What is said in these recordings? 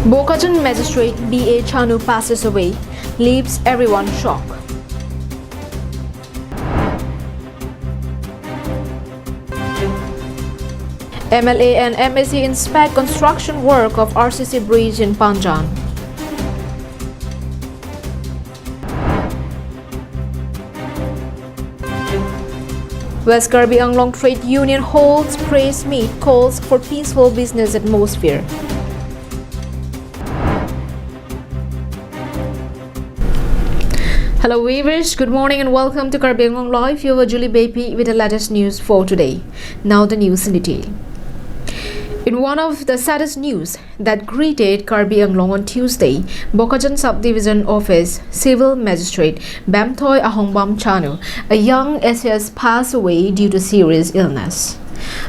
Bokajjan magistrate B.A. Chanu passes away, leaves everyone shocked. MLA and MSc inspect construction work of RCC bridge in Panjan. West Karbi Anglong Trade Union holds press meet, calls for peaceful business atmosphere. Hello viewers, good morning and welcome to Karbi Anglong Live. You are Julie Baby with the latest news for today. Now the news in detail. In one of the saddest news that greeted Karbi Anglong on Tuesday, Bokajjan Subdivision Office Civil Magistrate Bamthoy Ahongbam Chanu, a young SS, passed away due to serious illness.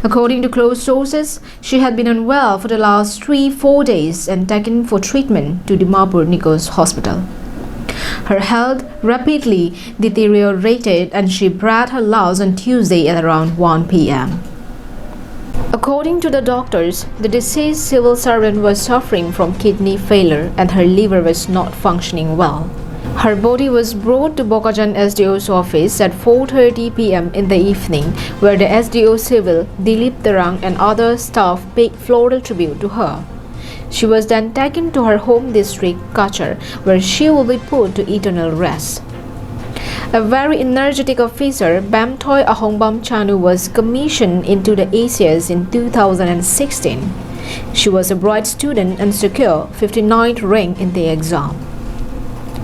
According to close sources, she had been unwell for the last 3-4 days and taken for treatment to Dimapur Nikos Hospital. Her health rapidly deteriorated and she breathed her last on Tuesday at around 1 p.m. According to the doctors, the deceased civil servant was suffering from kidney failure and her liver was not functioning well. Her body was brought to Bokajjan SDO's office at 4:30 p.m. in the evening, where the SDO Civil, Dilip Terang and other staff paid floral tribute to her. She was then taken to her home district, Kachar, where she will be put to eternal rest. A very energetic officer, Bamthoy Ahongbam Chanu was commissioned into the ACS in 2016. She was a bright student and secured 59th rank in the exam.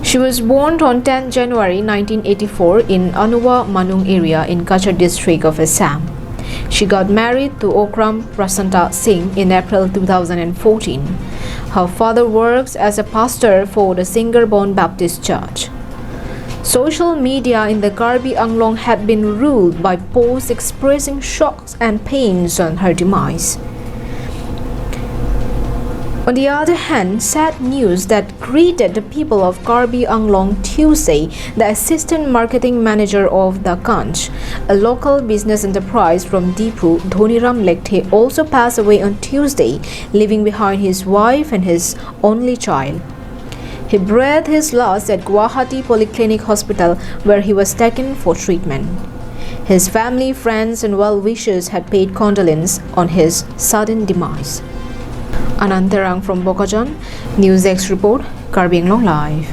She was born on 10 January 1984 in Anuwa Manung area in Kachar district of Assam. She got married to Okram Prasanta Singh in April 2014. Her father works as a pastor for the Singarborn Baptist Church. Social media in the Karbi Anglong had been ruled by posts expressing shocks and pains on her demise. On the other hand, sad news that greeted the people of Karbi Anglong Tuesday, the assistant marketing manager of the Kanch, a local business enterprise from Dipu, Dhoniram Lekthe, also passed away on Tuesday, leaving behind his wife and his only child. He breathed his last at Guwahati Polyclinic Hospital, where he was taken for treatment. His family, friends and well-wishers had paid condolence on his sudden demise. Anantarang from Bokajjan, News X report, Karbi Anglong Live.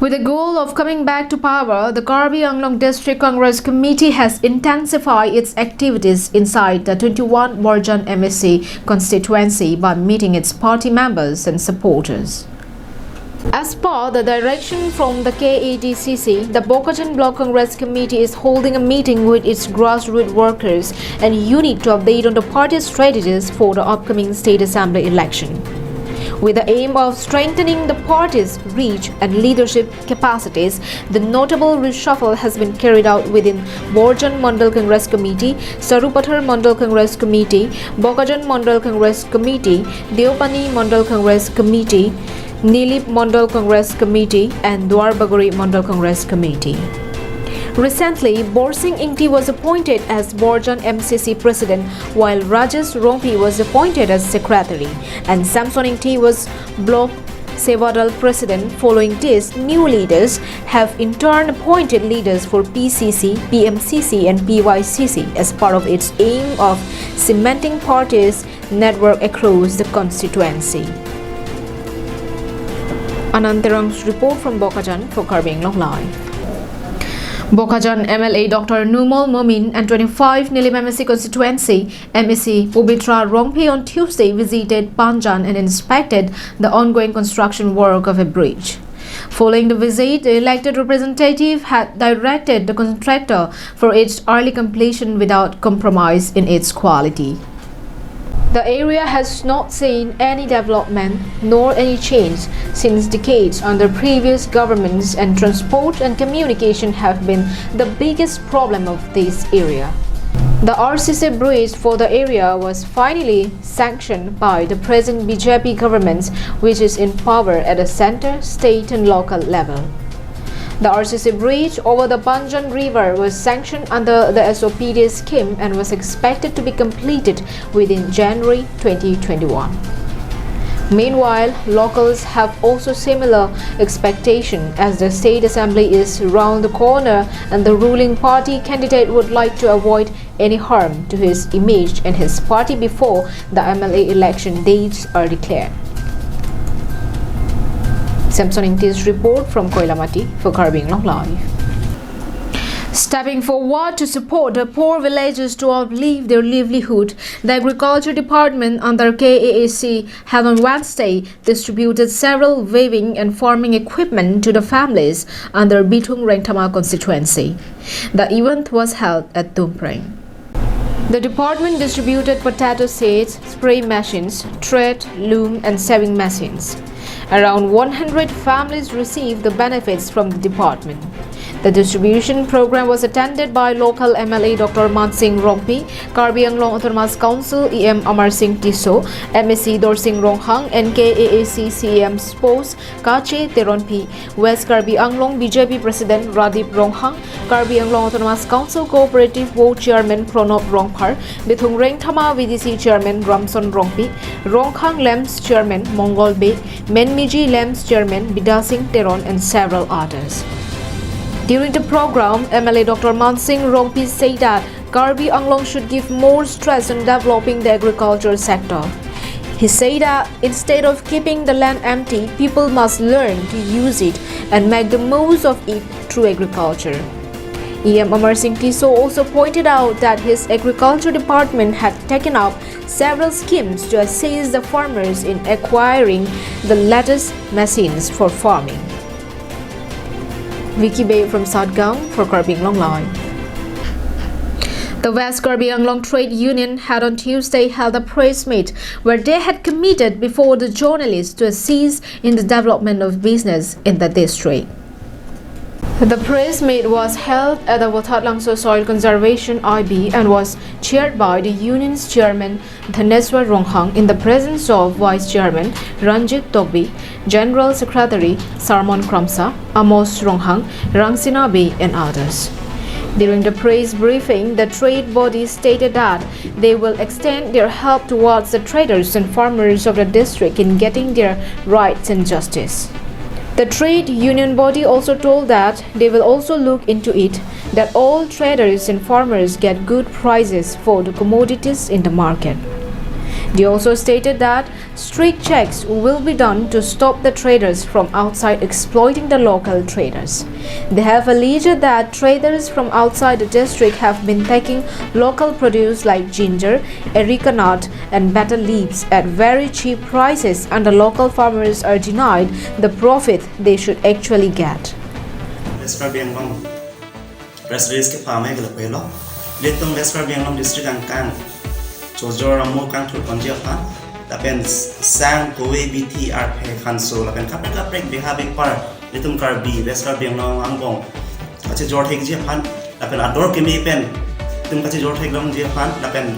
With the goal of coming back to power, the Karbi Anglong District Congress Committee has intensified its activities inside the 21 Borjan MSc constituency by meeting its party members and supporters. As per the direction from the KADCC, the Bokajjan Block Congress Committee is holding a meeting with its grassroots workers and unit to update on the party's strategies for the upcoming State Assembly election. With the aim of strengthening the party's reach and leadership capacities, the notable reshuffle has been carried out within Borjan Mandal Congress Committee, Sarupathar Mandal Congress Committee, Bokajjan Mandal Congress Committee, Deopani Mandal Congress Committee, Nilip Mandal Congress Committee and Dwarbaguri Mandal Congress Committee. Recently, Borsing Ingti was appointed as Borjan MCC President, while Rajesh Rompi was appointed as Secretary, and Samson Ingti was Block Sevadal President. Following this, new leaders have in turn appointed leaders for PCC, PMCC and PYCC as part of its aim of cementing parties' network across the constituency. Anantarang's report from Bokajjan for Karbi Anglong Live. Bokajjan MLA Dr. Numol Momin and 25 Nilim MSc constituency MSc Ubitra Rongpi on Tuesday visited Panjan and inspected the ongoing construction work of a bridge. Following the visit, the elected representative had directed the contractor for its early completion without compromise in its quality. The area has not seen any development nor any change since decades under previous governments, and transport and communication have been the biggest problem of this area. The RCC bridge for the area was finally sanctioned by the present BJP government, which is in power at the center, state and local level. The RCC bridge over the Panjan River was sanctioned under the SOPD scheme and was expected to be completed within January 2021. Meanwhile, locals have also similar expectation as the state assembly is round the corner and the ruling party candidate would like to avoid any harm to his image and his party before the MLA election dates are declared. Samson Ingtis report from Koilamati for Karbi Anglong Live. Stepping forward to support the poor villagers to uplift their livelihood, the Agriculture Department under KAAC had on Wednesday distributed several weaving and farming equipment to the families under Bitung Rengtama constituency. The event was held at Tumpreng. The department distributed potato seeds, spray machines, thread, loom and sewing machines. Around 100 families received the benefits from the department. The distribution program was attended by local MLA Dr. Man Singh Rongpi, Karbi Anglong Autonomous Council EM Amar Singh Tiso, MSc Dor Singh Ronghang and KAAC CEM spouse Kache Teronpi, West Karbi Anglong BJP President Radip Ronghang, Karbi Anglong Autonomous Council Cooperative Board Chairman Pranab Rongphar, Bitung Rengtama VDC Chairman Ramson Rongpi, Ronghang Lems Chairman Mongol Bey, Menmiji Lems Chairman Bida Singh Teron and several others. During the program, MLA Dr. Man Singh Rongpi said that Karbi Anglong should give more stress on developing the agriculture sector. He said that instead of keeping the land empty, people must learn to use it and make the most of it through agriculture. EM Amar Singh Tiso also pointed out that his agriculture department had taken up several schemes to assist the farmers in acquiring the latest machines for farming. Vicky Bay from Satgaon for Karbi Anglong Live. The West Karbi Anglong Trade Union had on Tuesday held a press meet where they had committed before the journalists to assist in the development of business in the district. The press meet was held at the Wathatlangso Soil Conservation IB and was chaired by the union's chairman Dhaneswar Ronghang in the presence of Vice Chairman Ranjit Togbi, General Secretary Sarmon Kramsa, Amos Ronghang, Rangsina Bey and others. During the press briefing, the trade body stated that they will extend their help towards the traders and farmers of the district in getting their rights and justice. The trade union body also told that they will also look into it that all traders and farmers get good prices for the commodities in the market. They also stated that strict checks will be done to stop the traders from outside exploiting the local traders. They have alleged that traders from outside the district have been taking local produce like ginger, areca nut and betel leaves at very cheap prices and the local farmers are denied the profit they should actually get. West Karbi Anglong press release ke pamai gala pelo letong West Karbi Anglong district ang kan Chojor Amo Kang Tur Konjia Pan, Lapen Sang Kowe BTR Pe Kanso, Lapen Kaprek Behaving Par, Litum Karbi, West Karbi Anglong Angbong, Kachi Jor Heg Japan, Lapen Ador Kemi Pen, Tum Kachi Jor Heg Long Japan, Lapen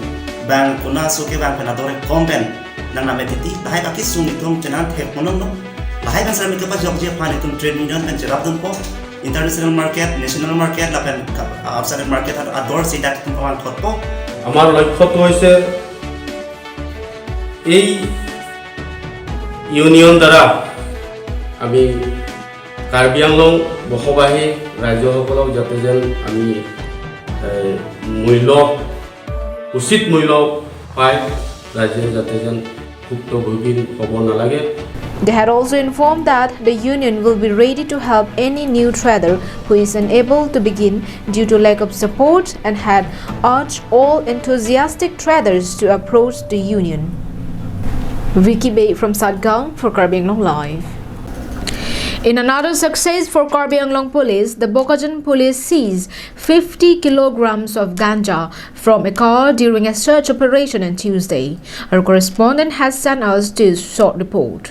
Bang Kuna Suke Bang Pen Adore Kompen, Nana Metiti, Lahai Kakisung Itum Tenan Hek Monono, Lahai Ban Sarami Kapa Jok Japan, Itum Trade Union and Jerabdum Po, International Market, National Market, Lapen Outside Market Ador Sidak Tumpan Hotpo. আমার লক্ষ্যটো হৈছে এই union দ্বাৰা আমি কাৰ্বি আংলং বসবাসী ৰাজ্যসকলক যাতে যেন আমি মূল্য উচিত মূল্য পায় ৰাজ্যে যাতে যেন ভুক্তভোগী হ'ব নালাগে. They had also informed that the union will be ready to help any new trader who is unable to begin due to lack of support and had urged all enthusiastic traders to approach the union. Vicky Bay from Satgaon for Karbi Anglong Live. In another success for Karbi Anglong Police, the Bokajan Police seized 50 kilograms of ganja from a car during a search operation on Tuesday. Our correspondent has sent us this short report.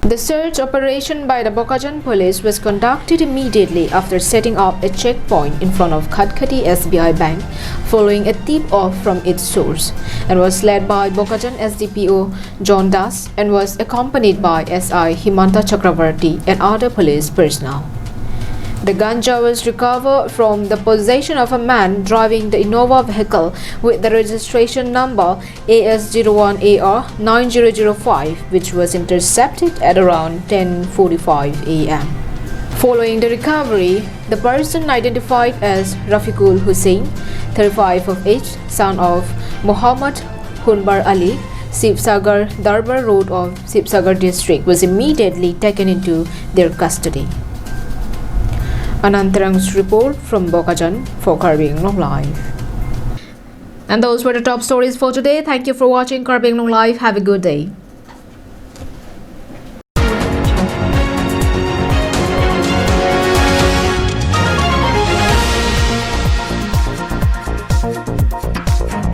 The search operation by the Bokajan Police was conducted immediately after setting up a checkpoint in front of Khatkati SBI Bank following a tip-off from its source and was led by Bokajan SDPO John Das and was accompanied by SI Himanta Chakravarti and other police personnel. The ganja was recovered from the possession of a man driving the Innova vehicle with the registration number AS01AR9005, which was intercepted at around 10:45 a.m. Following the recovery, the person identified as Rafiqul Hussain, 35 of age, son of Muhammad Hunbar Ali, Sibsagar Darbar Road of Sibsagar district, was immediately taken into their custody. Anantarang's report from Bokajan for Karbi Anglong Live. And those were the top stories for today. Thank you for watching Karbi Anglong Live. Have a good day.